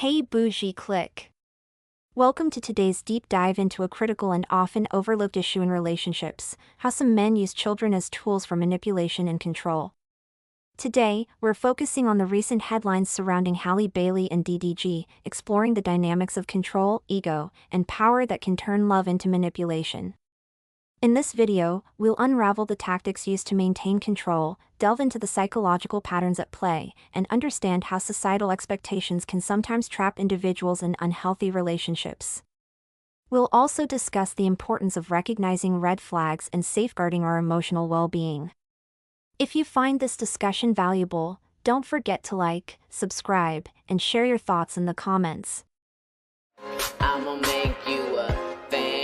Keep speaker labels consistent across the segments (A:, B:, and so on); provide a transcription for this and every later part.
A: Hey Bougie click. Welcome to today's deep dive into a critical and often overlooked issue in relationships: how some men use children as tools for manipulation and control. Today, we're focusing on the recent headlines surrounding Halle Bailey and DDG, exploring the dynamics of control, ego, and power that can turn love into manipulation. In this video, we'll unravel the tactics used to maintain control, delve into the psychological patterns at play, and understand how societal expectations can sometimes trap individuals in unhealthy relationships. We'll also discuss the importance of recognizing red flags and safeguarding our emotional well-being. If you find this discussion valuable, don't forget to like, subscribe, and share your thoughts in the comments.
B: I'ma make you a fan.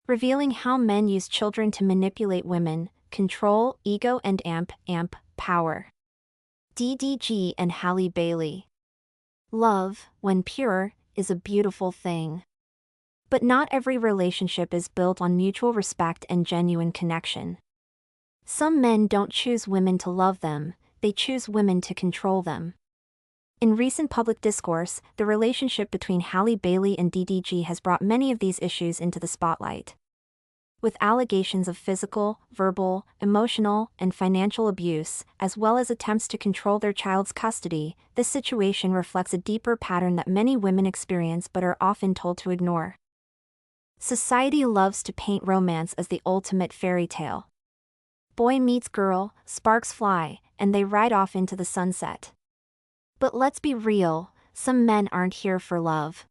A: Revealing how men use children to manipulate women, control, ego, and amp power. DDG and Halle Bailey. Love, when pure, is a beautiful thing. But not every relationship is built on mutual respect and genuine connection. Some men don't choose women to love them, they choose women to control them. In recent public discourse, the relationship between Halle Bailey and DDG has brought many of these issues into the spotlight. With allegations of physical, verbal, emotional, and financial abuse, as well as attempts to control their child's custody, this situation reflects a deeper pattern that many women experience but are often told to ignore. Society loves to paint romance as the ultimate fairy tale. Boy meets girl, sparks fly, and they ride off into the sunset. But let's be real, some men aren't here for love.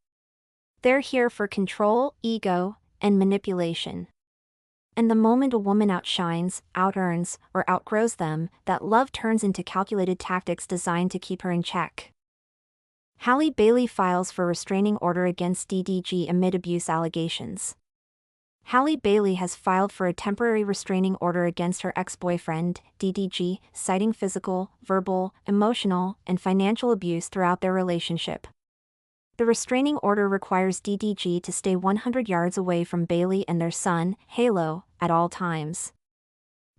A: They're here for control, ego, and manipulation. And the moment a woman outshines, outearns, or outgrows them, that love turns into calculated tactics designed to keep her in check. Halle Bailey files for restraining order against DDG amid abuse allegations. Halle Bailey has filed for a temporary restraining order against her ex-boyfriend, DDG, citing physical, verbal, emotional, and financial abuse throughout their relationship. The restraining order requires DDG to stay 100 yards away from Bailey and their son, Halo, at all times.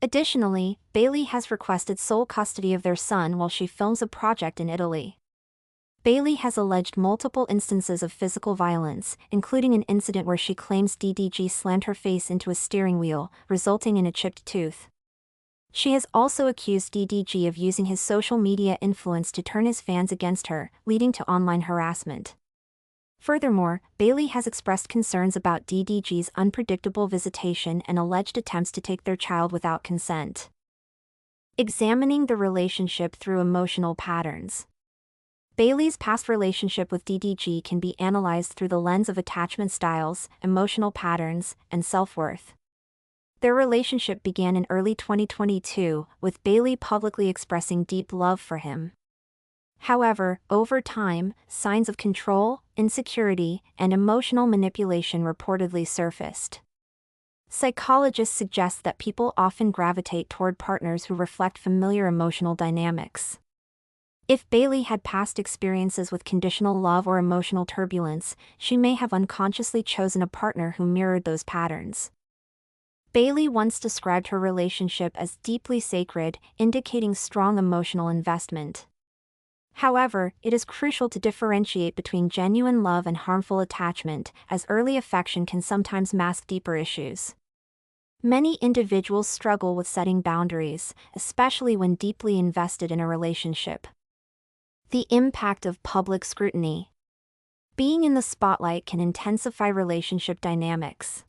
A: Additionally, Bailey has requested sole custody of their son while she films a project in Italy. Bailey has alleged multiple instances of physical violence, including an incident where she claims DDG slammed her face into a steering wheel, resulting in a chipped tooth. She has also accused DDG of using his social media influence to turn his fans against her, leading to online harassment. Furthermore, Bailey has expressed concerns about DDG's unpredictable visitation and alleged attempts to take their child without consent. Examining the relationship through emotional patterns. Bailey's past relationship with DDG can be analyzed through the lens of attachment styles, emotional patterns, and self-worth. Their relationship began in early 2022, with Bailey publicly expressing deep love for him. However, over time, signs of control, insecurity, and emotional manipulation reportedly surfaced. Psychologists suggest that people often gravitate toward partners who reflect familiar emotional dynamics. If Bailey had past experiences with conditional love or emotional turbulence, she may have unconsciously chosen a partner who mirrored those patterns. Bailey once described her relationship as deeply sacred, indicating strong emotional investment. However, it is crucial to differentiate between genuine love and harmful attachment, as early affection can sometimes mask deeper issues. Many individuals struggle with setting boundaries, especially when deeply invested in a relationship. The impact of public scrutiny. Being in the spotlight can intensify relationship dynamics.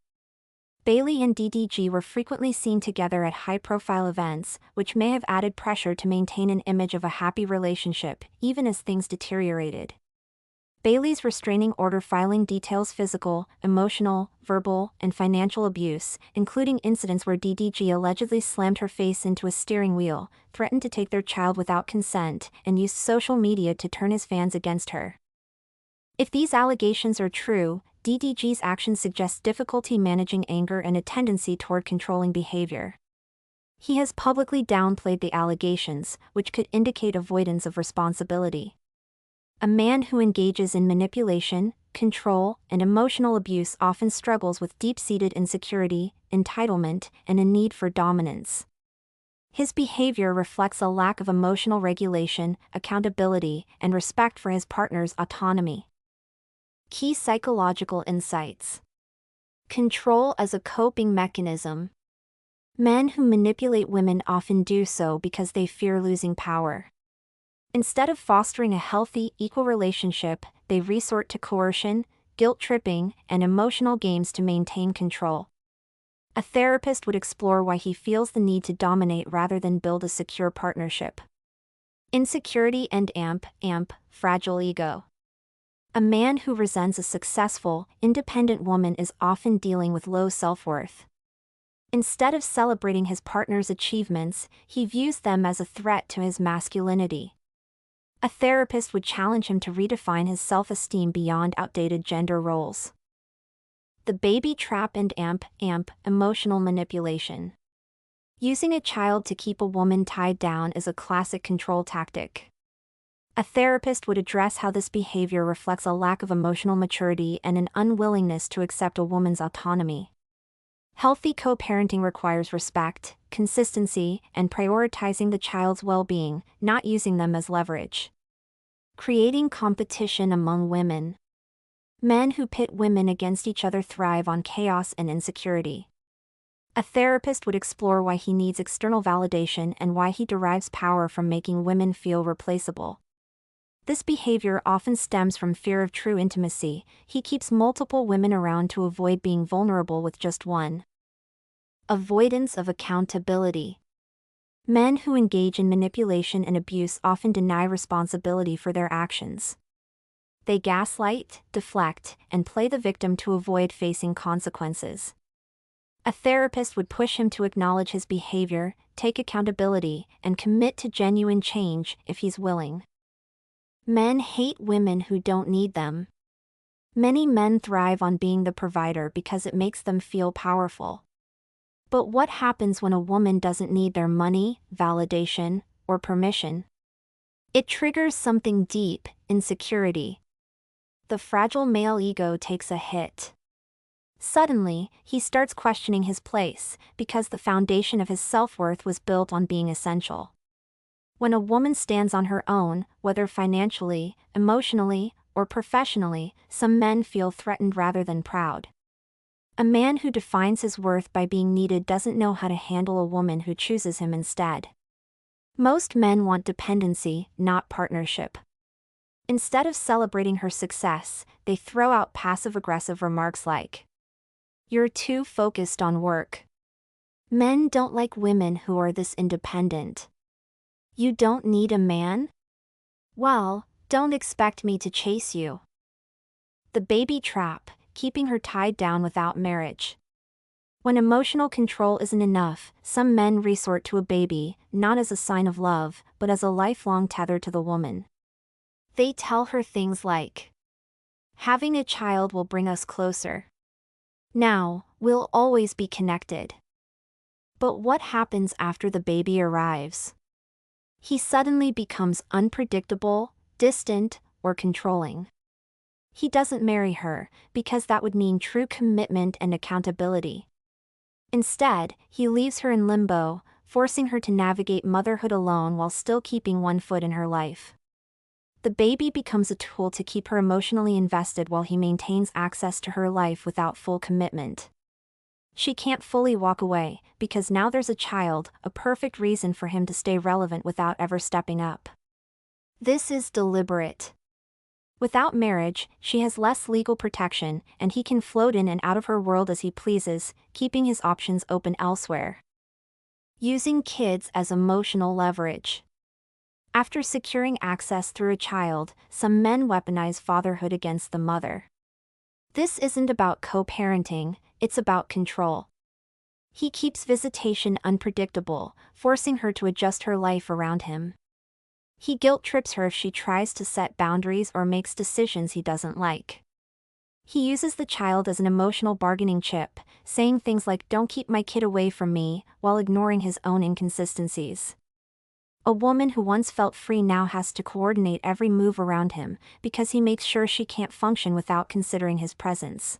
A: Bailey and DDG were frequently seen together at high-profile events, which may have added pressure to maintain an image of a happy relationship, even as things deteriorated. Bailey's restraining order filing details physical, emotional, verbal, and financial abuse, including incidents where DDG allegedly slammed her face into a steering wheel, threatened to take their child without consent, and used social media to turn his fans against her. If these allegations are true, DDG's actions suggest difficulty managing anger and a tendency toward controlling behavior. He has publicly downplayed the allegations, which could indicate avoidance of responsibility. A man who engages in manipulation, control, and emotional abuse often struggles with deep-seated insecurity, entitlement, and a need for dominance. His behavior reflects a lack of emotional regulation, accountability, and respect for his partner's autonomy. Key psychological insights. Control as a coping mechanism. Men who manipulate women often do so because they fear losing power. Instead of fostering a healthy, equal relationship, they resort to coercion, guilt-tripping, and emotional games to maintain control. A therapist would explore why he feels the need to dominate rather than build a secure partnership. Insecurity and fragile ego. A man who resents a successful, independent woman is often dealing with low self-worth. Instead of celebrating his partner's achievements, he views them as a threat to his masculinity. A therapist would challenge him to redefine his self-esteem beyond outdated gender roles. The baby trap and emotional manipulation. Using a child to keep a woman tied down is a classic control tactic. A therapist would address how this behavior reflects a lack of emotional maturity and an unwillingness to accept a woman's autonomy. Healthy co-parenting requires respect, consistency, and prioritizing the child's well-being, not using them as leverage. Creating competition among women. Men who pit women against each other thrive on chaos and insecurity. A therapist would explore why he needs external validation and why he derives power from making women feel replaceable. This behavior often stems from fear of true intimacy. He keeps multiple women around to avoid being vulnerable with just one. Avoidance of accountability. Men who engage in manipulation and abuse often deny responsibility for their actions. They gaslight, deflect, and play the victim to avoid facing consequences. A therapist would push him to acknowledge his behavior, take accountability, and commit to genuine change if he's willing. Men hate women who don't need them. Many men thrive on being the provider because it makes them feel powerful. But what happens when a woman doesn't need their money, validation, or permission? It triggers something deep: insecurity. The fragile male ego takes a hit. Suddenly, he starts questioning his place, because the foundation of his self-worth was built on being essential. When a woman stands on her own, whether financially, emotionally, or professionally, some men feel threatened rather than proud. A man who defines his worth by being needed doesn't know how to handle a woman who chooses him instead. Most men want dependency, not partnership. Instead of celebrating her success, they throw out passive-aggressive remarks like, "You're too focused on work." Men don't like women who are this independent. "You don't need a man? Well, don't expect me to chase you." The baby trap, keeping her tied down without marriage. When emotional control isn't enough, some men resort to a baby, not as a sign of love, but as a lifelong tether to the woman. They tell her things like, "Having a child will bring us closer. Now, we'll always be connected." But what happens after the baby arrives? He suddenly becomes unpredictable, distant, or controlling. He doesn't marry her, because that would mean true commitment and accountability. Instead, he leaves her in limbo, forcing her to navigate motherhood alone while still keeping one foot in her life. The baby becomes a tool to keep her emotionally invested while he maintains access to her life without full commitment. She can't fully walk away, because now there's a child, a perfect reason for him to stay relevant without ever stepping up. This is deliberate. Without marriage, she has less legal protection, and he can float in and out of her world as he pleases, keeping his options open elsewhere. Using kids as emotional leverage. After securing access through a child, some men weaponize fatherhood against the mother. This isn't about co-parenting, it's about control. He keeps visitation unpredictable, forcing her to adjust her life around him. He guilt-trips her if she tries to set boundaries or makes decisions he doesn't like. He uses the child as an emotional bargaining chip, saying things like, "Don't keep my kid away from me," while ignoring his own inconsistencies. A woman who once felt free now has to coordinate every move around him, because he makes sure she can't function without considering his presence.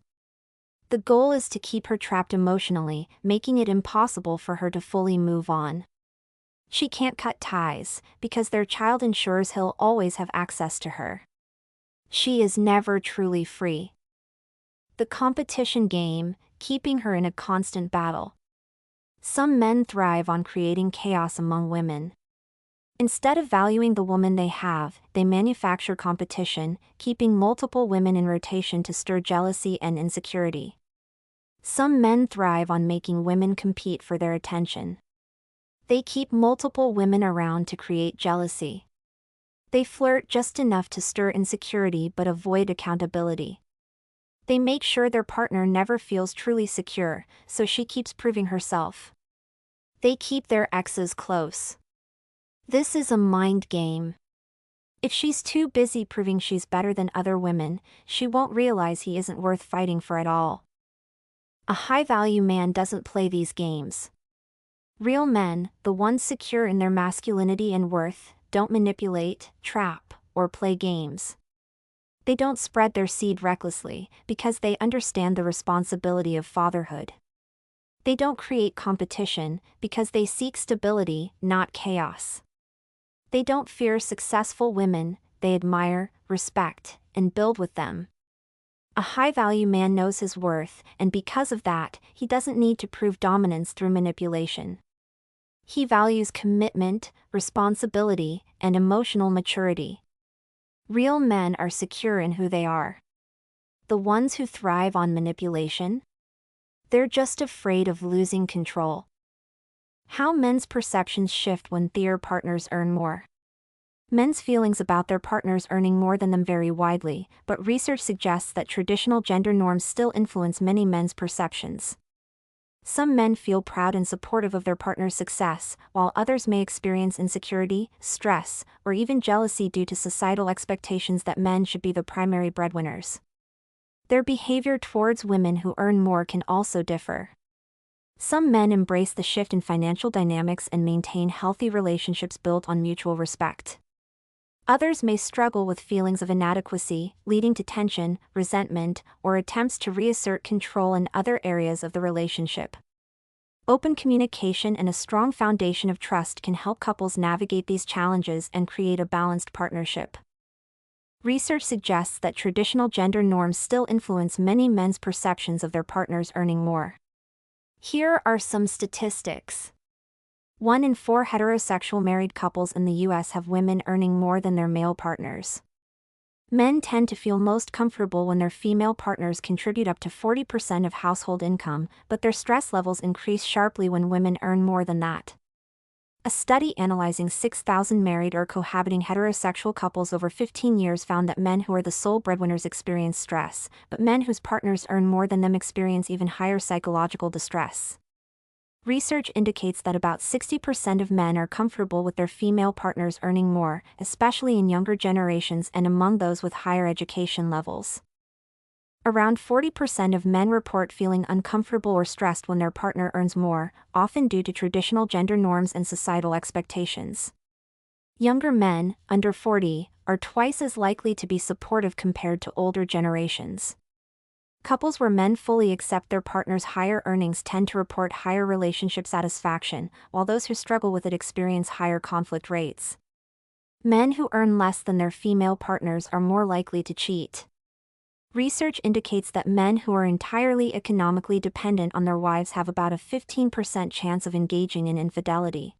A: The goal is to keep her trapped emotionally, making it impossible for her to fully move on. She can't cut ties, because their child ensures he'll always have access to her. She is never truly free. The competition game, keeping her in a constant battle. Some men thrive on creating chaos among women. Instead of valuing the woman they have, they manufacture competition, keeping multiple women in rotation to stir jealousy and insecurity. Some men thrive on making women compete for their attention. They keep multiple women around to create jealousy. They flirt just enough to stir insecurity but avoid accountability. They make sure their partner never feels truly secure, so she keeps proving herself. They keep their exes close. This is a mind game. If she's too busy proving she's better than other women, she won't realize he isn't worth fighting for at all. A high-value man doesn't play these games. Real men, the ones secure in their masculinity and worth, don't manipulate, trap, or play games. They don't spread their seed recklessly, because they understand the responsibility of fatherhood. They don't create competition, because they seek stability, not chaos. They don't fear successful women, they admire, respect, and build with them. A high-value man knows his worth, and because of that, he doesn't need to prove dominance through manipulation. He values commitment, responsibility, and emotional maturity. Real men are secure in who they are. The ones who thrive on manipulation? They're just afraid of losing control. How men's perceptions shift when their partners earn more. Men's feelings about their partners earning more than them vary widely, but research suggests that traditional gender norms still influence many men's perceptions. Some men feel proud and supportive of their partner's success, while others may experience insecurity, stress, or even jealousy due to societal expectations that men should be the primary breadwinners. Their behavior towards women who earn more can also differ. Some men embrace the shift in financial dynamics and maintain healthy relationships built on mutual respect. Others may struggle with feelings of inadequacy, leading to tension, resentment, or attempts to reassert control in other areas of the relationship. Open communication and a strong foundation of trust can help couples navigate these challenges and create a balanced partnership. Research suggests that traditional gender norms still influence many men's perceptions of their partners earning more. Here are some statistics. 1 in 4 heterosexual married couples in the U.S. have women earning more than their male partners. Men tend to feel most comfortable when their female partners contribute up to 40% of household income, but their stress levels increase sharply when women earn more than that. A study analyzing 6,000 married or cohabiting heterosexual couples over 15 years found that men who are the sole breadwinners experience stress, but men whose partners earn more than them experience even higher psychological distress. Research indicates that about 60% of men are comfortable with their female partners earning more, especially in younger generations and among those with higher education levels. Around 40% of men report feeling uncomfortable or stressed when their partner earns more, often due to traditional gender norms and societal expectations. Younger men, under 40, are twice as likely to be supportive compared to older generations. Couples where men fully accept their partner's higher earnings tend to report higher relationship satisfaction, while those who struggle with it experience higher conflict rates. Men who earn less than their female partners are more likely to cheat. Research indicates that men who are entirely economically dependent on their wives have about a 15% chance of engaging in infidelity.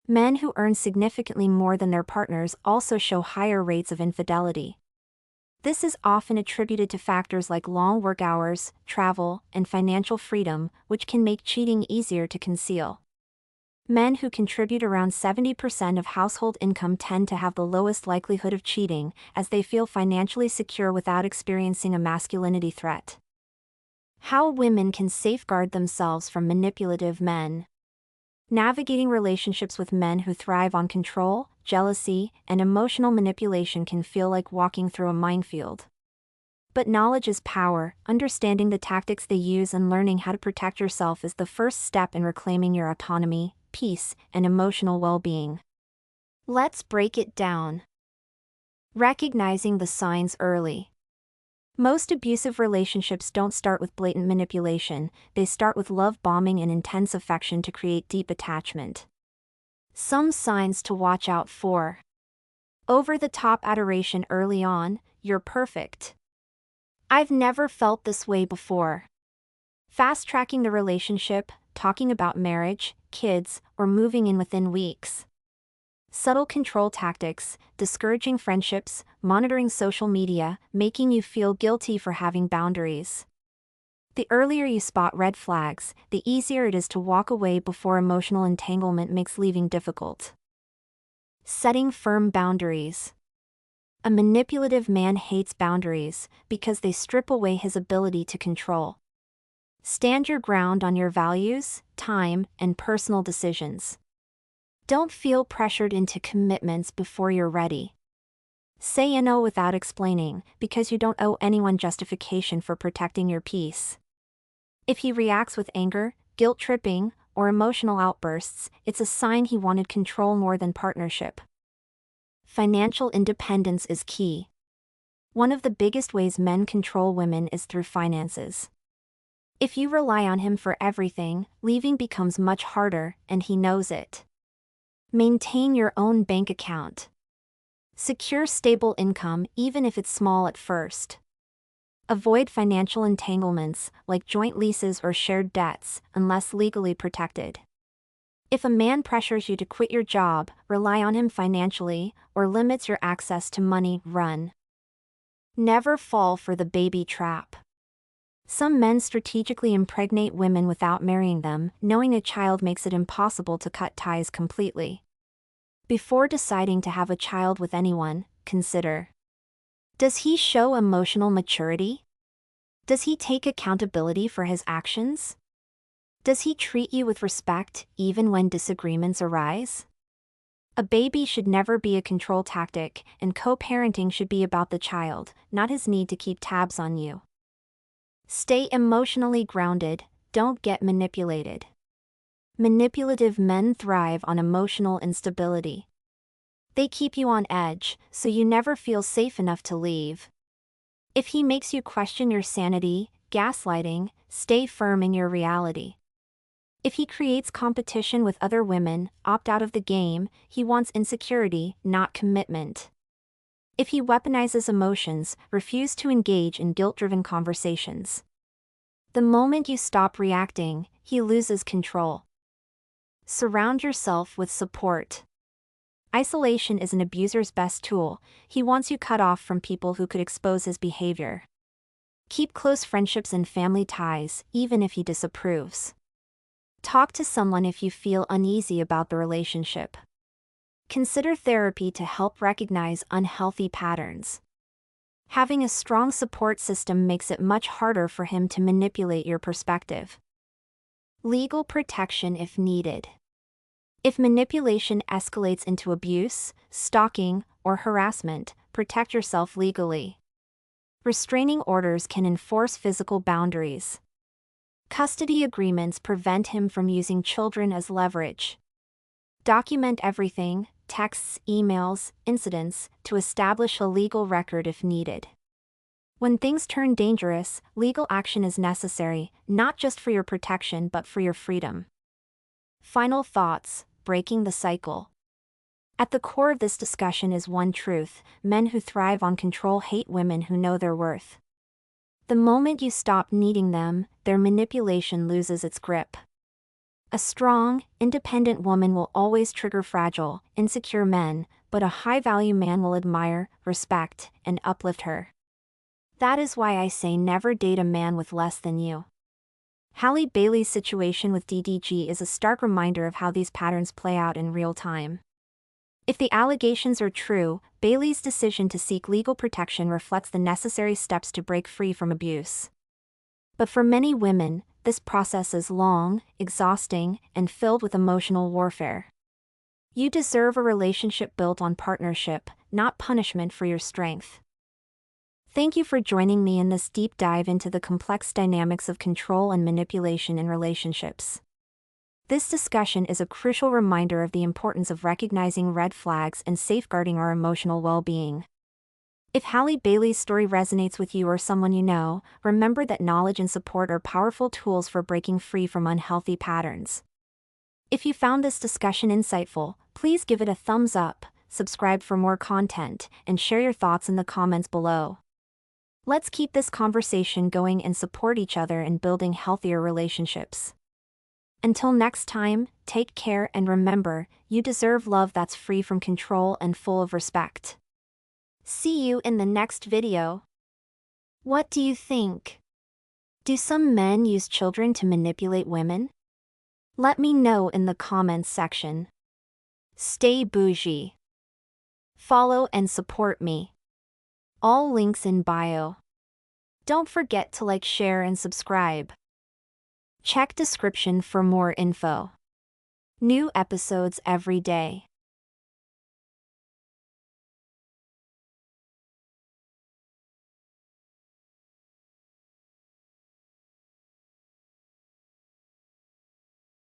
A: Men who earn significantly more than their partners also show higher rates of infidelity. This is often attributed to factors like long work hours, travel, and financial freedom, which can make cheating easier to conceal. Men who contribute around 70% of household income tend to have the lowest likelihood of cheating, as they feel financially secure without experiencing a masculinity threat. How women can safeguard themselves from manipulative men. Navigating relationships with men who thrive on control, jealousy, and emotional manipulation can feel like walking through a minefield. But knowledge is power. Understanding the tactics they use and learning how to protect yourself is the first step in reclaiming your autonomy, peace, and emotional well-being. Let's break it down. Recognizing the signs early. Most abusive relationships don't start with blatant manipulation, they start with love bombing and intense affection to create deep attachment. Some signs to watch out for. Over-the-top adoration early on, you're perfect. I've never felt this way before. Fast-tracking the relationship, talking about marriage, kids, or moving in within weeks. Subtle control tactics, discouraging friendships, monitoring social media, making you feel guilty for having boundaries. The earlier you spot red flags, the easier it is to walk away before emotional entanglement makes leaving difficult. Setting firm boundaries. A manipulative man hates boundaries because they strip away his ability to control. Stand your ground on your values, time, and personal decisions. Don't feel pressured into commitments before you're ready. Say no without explaining, because you don't owe anyone justification for protecting your peace. If he reacts with anger, guilt-tripping, or emotional outbursts, it's a sign he wanted control more than partnership. Financial independence is key. One of the biggest ways men control women is through finances. If you rely on him for everything, leaving becomes much harder, and he knows it. Maintain your own bank account. Secure stable income even if it's small at first. Avoid financial entanglements, like joint leases or shared debts, unless legally protected. If a man pressures you to quit your job, rely on him financially, or limits your access to money, run. Never fall for the baby trap. Some men strategically impregnate women without marrying them, knowing a child makes it impossible to cut ties completely. Before deciding to have a child with anyone, consider: does he show emotional maturity? Does he take accountability for his actions? Does he treat you with respect, even when disagreements arise? A baby should never be a control tactic, and co-parenting should be about the child, not his need to keep tabs on you. Stay emotionally grounded, don't get manipulated. Manipulative men thrive on emotional instability. They keep you on edge, so you never feel safe enough to leave. If he makes you question your sanity, gaslighting, stay firm in your reality. If he creates competition with other women, opt out of the game. He wants insecurity, not commitment. If he weaponizes emotions, refuse to engage in guilt-driven conversations. The moment you stop reacting, he loses control. Surround yourself with support. Isolation is an abuser's best tool. He wants you cut off from people who could expose his behavior. Keep close friendships and family ties, even if he disapproves. Talk to someone if you feel uneasy about the relationship. Consider therapy to help recognize unhealthy patterns. Having a strong support system makes it much harder for him to manipulate your perspective. Legal protection if needed. If manipulation escalates into abuse, stalking, or harassment, protect yourself legally. Restraining orders can enforce physical boundaries. Custody agreements prevent him from using children as leverage. Document everything, texts, emails, incidents, to establish a legal record if needed. When things turn dangerous, legal action is necessary, not just for your protection but for your freedom. Final thoughts: breaking the cycle. At the core of this discussion is one truth: men who thrive on control hate women who know their worth. The moment you stop needing them, their manipulation loses its grip. A strong, independent woman will always trigger fragile, insecure men, but a high-value man will admire, respect, and uplift her. That is why I say never date a man with less than you. Halle Bailey's situation with DDG is a stark reminder of how these patterns play out in real time. If the allegations are true, Bailey's decision to seek legal protection reflects the necessary steps to break free from abuse. But for many women, this process is long, exhausting, and filled with emotional warfare. You deserve a relationship built on partnership, not punishment for your strength. Thank you for joining me in this deep dive into the complex dynamics of control and manipulation in relationships. This discussion is a crucial reminder of the importance of recognizing red flags and safeguarding our emotional well-being. If Halle Bailey's story resonates with you or someone you know, remember that knowledge and support are powerful tools for breaking free from unhealthy patterns. If you found this discussion insightful, please give it a thumbs up, subscribe for more content, and share your thoughts in the comments below. Let's keep this conversation going and support each other in building healthier relationships. Until next time, take care and remember, you deserve love that's free from control and full of respect. See you in the next video. What do you think? Do some men use children to manipulate women? Let me know in the comments section. Stay bougie. Follow and support me. All links in bio. Don't forget to like, share, and subscribe. Check description for more info. New episodes every day.